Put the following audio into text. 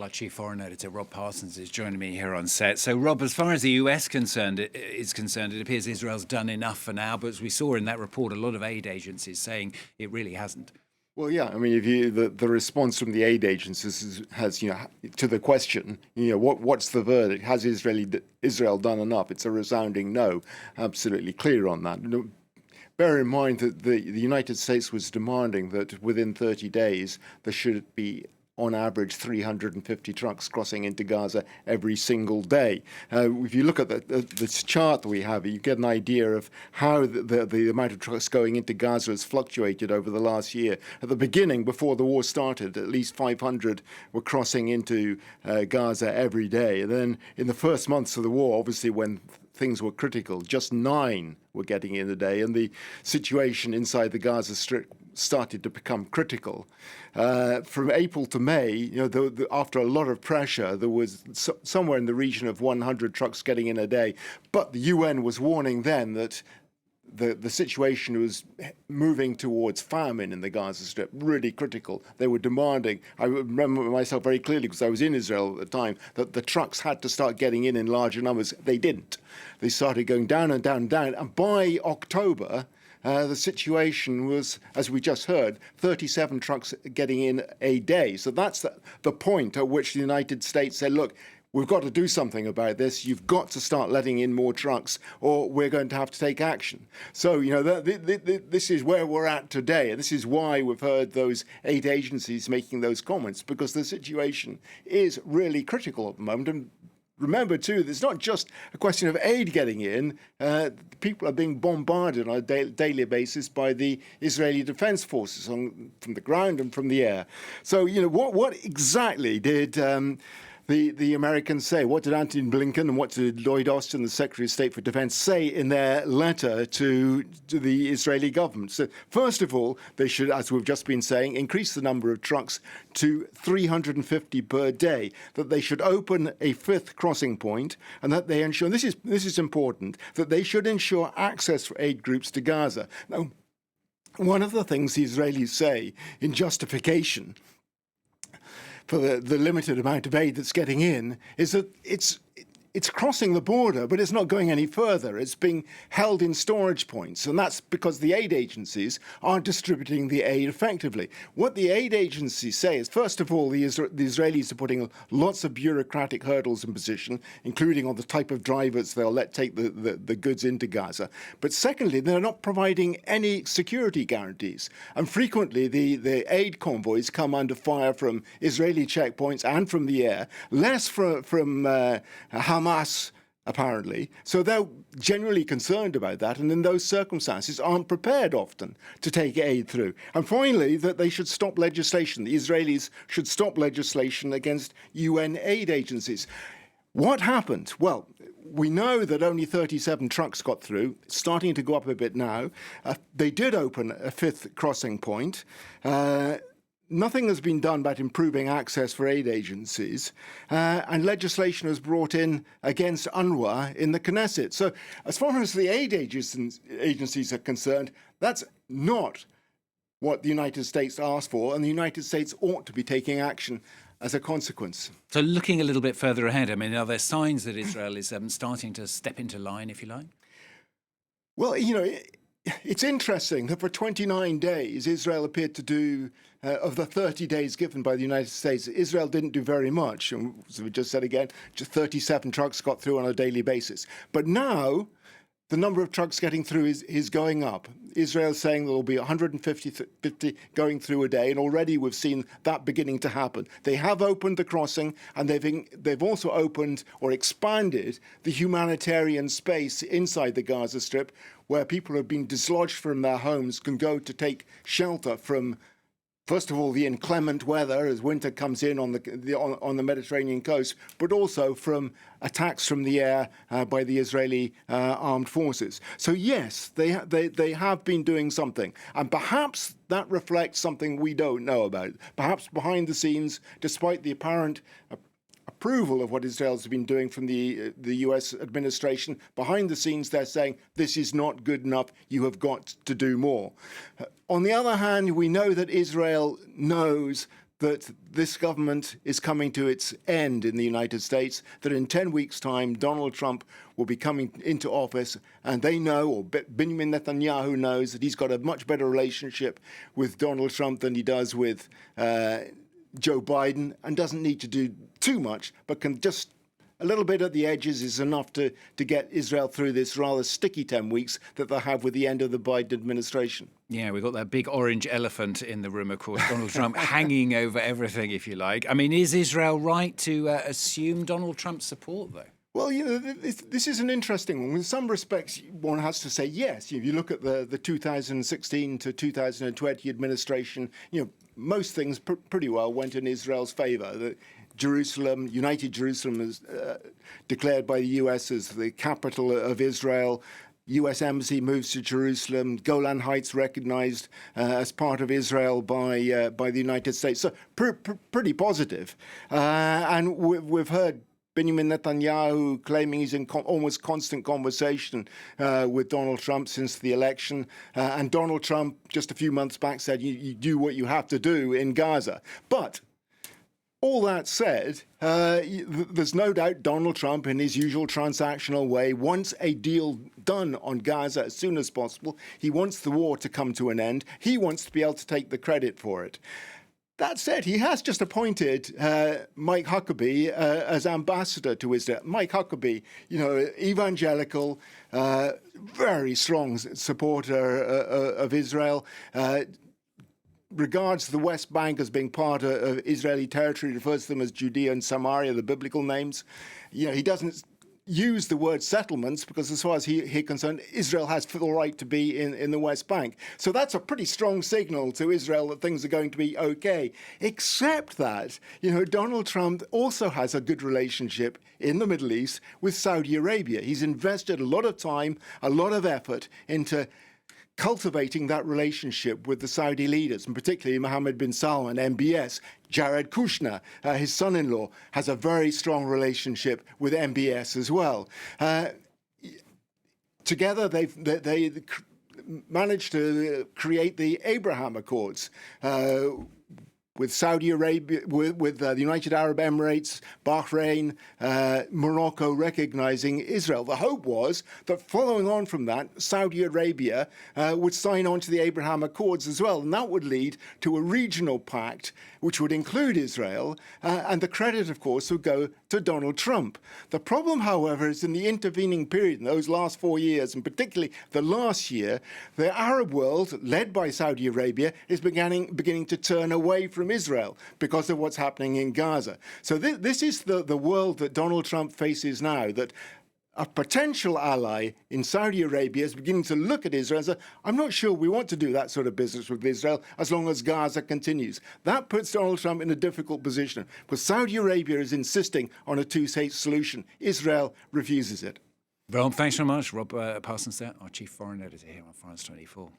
Our Chief Foreign Editor Rob Parsons is joining me here on set. So, Rob, as far as the US is concerned, it appears Israel's done enough for now. But as we saw in that report, a lot of aid agencies saying it really hasn't. Well, yeah, I mean, if you the response from the aid agencies has, to the question, what's the verdict? Has Israel done enough? It's a resounding no. Absolutely clear on that. Bear in mind that the United States was demanding that within 30 days there should be, on average, 350 trucks crossing into Gaza every single day. If you look at this chart that we have, you get an idea of how the amount of trucks going into Gaza has fluctuated over the last year. At the beginning, before the war started, at least 500 were crossing into Gaza every day. And then in the first months of the war, obviously when things were critical, just 9 were getting in a day, and the situation inside the Gaza Strip started to become critical. From April to May, after a lot of pressure, there was somewhere in the region of 100 trucks getting in a day. But the UN was warning then that the situation was moving towards famine in the Gaza Strip, really critical. They were demanding, I remember myself very clearly because I was in Israel at the time, that the trucks had to start getting in larger numbers. They didn't. They started going down and down and down. And by October, the situation was, as we just heard, 37 trucks getting in a day. So that's the point at which the United States said, look, we've got to do something about this. You've got to start letting in more trucks or we're going to have to take action. So, this is where we're at today. And this is why we've heard those 8 agencies making those comments, because the situation is really critical at the moment. And remember, too, it's not just a question of aid getting in. People are being bombarded on a daily basis by the Israeli Defense Forces from the ground and from the air. So, what exactly did the Americans say? What did Antony Blinken and what did Lloyd Austin, the Secretary of State for Defense, say in their letter to the Israeli government? So, first of all, they should, as we've just been saying, increase the number of trucks to 350 per day, that they should open a 5th crossing point, and that they ensure, this is important, that they should ensure access for aid groups to Gaza. Now, one of the things the Israelis say in justification for the limited amount of aid that's getting in is that it's crossing the border, but it's not going any further. It's being held in storage points, and that's because the aid agencies aren't distributing the aid effectively. What the aid agencies say is, first of all, the Israelis are putting lots of bureaucratic hurdles in position, including on the type of drivers they'll let take the goods into Gaza. But secondly, they're not providing any security guarantees. And frequently, the aid convoys come under fire from Israeli checkpoints and from the air, less from Hamas, apparently. So they're generally concerned about that, and in those circumstances aren't prepared often to take aid through. And finally, that they should stop legislation. The Israelis should stop legislation against UN aid agencies. What happened? Well, we know that only 37 trucks got through, starting to go up a bit now. They did open a 5th crossing point. Nothing has been done about improving access for aid agencies, and legislation was brought in against UNRWA in the Knesset. So as far as the aid agencies are concerned, that's not what the United States asked for, and the United States ought to be taking action as a consequence. So looking a little bit further ahead, I mean, are there signs that Israel is starting to step into line, if you like? Well, it's interesting that for 29 days, Israel appeared to do, of the 30 days given by the United States, Israel didn't do very much. And as we just said again, just 37 trucks got through on a daily basis. But now, the number of trucks getting through is going up. Israel's saying there will be 150 going through a day, and already we've seen that beginning to happen. They have opened the crossing, and they've also opened or expanded the humanitarian space inside the Gaza Strip, where people who have been dislodged from their homes can go to take shelter from, first of all, the inclement weather as winter comes in on the Mediterranean coast, but also from attacks from the air by the Israeli armed forces. So yes, they have been doing something, and perhaps that reflects something we don't know about. Perhaps behind the scenes, despite the apparent approval of what Israel's been doing from the US administration, behind the scenes they're saying this is not good enough, you have got to do more. On the other hand, we know that Israel knows that this government is coming to its end in the United States, that in 10 weeks' time, Donald Trump will be coming into office, and they know, or Benjamin Netanyahu knows, that he's got a much better relationship with Donald Trump than he does with Joe Biden, and doesn't need to do too much, but can just a little bit at the edges is enough to get Israel through this rather sticky 10 weeks that they'll have with the end of the Biden administration. Yeah, we've got that big orange elephant in the room, of course, Donald Trump hanging over everything, if you like. I mean, is Israel right to assume Donald Trump's support, though? Well, this is an interesting one. In some respects, one has to say yes. If you look at the 2016 to 2020 administration, most things pretty well went in Israel's favor. Jerusalem, United Jerusalem, is declared by the US as the capital of Israel. U.S. embassy moves to Jerusalem. Golan Heights recognized as part of Israel by the United States. So pretty positive. And we've heard Benjamin Netanyahu claiming he's in almost constant conversation with Donald Trump since the election. And Donald Trump, just a few months back, said, you do what you have to do in Gaza. But all that said, there's no doubt Donald Trump, in his usual transactional way, wants a deal done on Gaza as soon as possible. He wants the war to come to an end. He wants to be able to take the credit for it. That said, he has just appointed Mike Huckabee as ambassador to Israel. Mike Huckabee, evangelical, very strong supporter of Israel, regards the West Bank as being part of Israeli territory, refers to them as Judea and Samaria, the biblical names. He doesn't use the word settlements because, as far as he's concerned, Israel has full right to be in the West Bank. So that's a pretty strong signal to Israel that things are going to be okay. Except that, Donald Trump also has a good relationship in the Middle East with Saudi Arabia. He's invested a lot of time, a lot of effort into cultivating that relationship with the Saudi leaders, and particularly Mohammed bin Salman, MBS. Jared Kushner, his son-in-law, has a very strong relationship with MBS as well. Together, they managed to create the Abraham Accords, with Saudi Arabia, with the United Arab Emirates, Bahrain, Morocco recognizing Israel. The hope was that following on from that, Saudi Arabia would sign on to the Abraham Accords as well, and that would lead to a regional pact which would include Israel, and the credit, of course, would go to Donald Trump. The problem, however, is in the intervening period, in those last 4 years, and particularly the last year, the Arab world, led by Saudi Arabia, is beginning to turn away from Israel because of what's happening in Gaza. So this is the world that Donald Trump faces now, that a potential ally in Saudi Arabia is beginning to look at Israel and say, I'm not sure we want to do that sort of business with Israel as long as Gaza continues. That puts Donald Trump in a difficult position because Saudi Arabia is insisting on a two-state solution. Israel refuses it. Well, thanks so much, Rob Parsons there, our chief foreign editor here on France 24.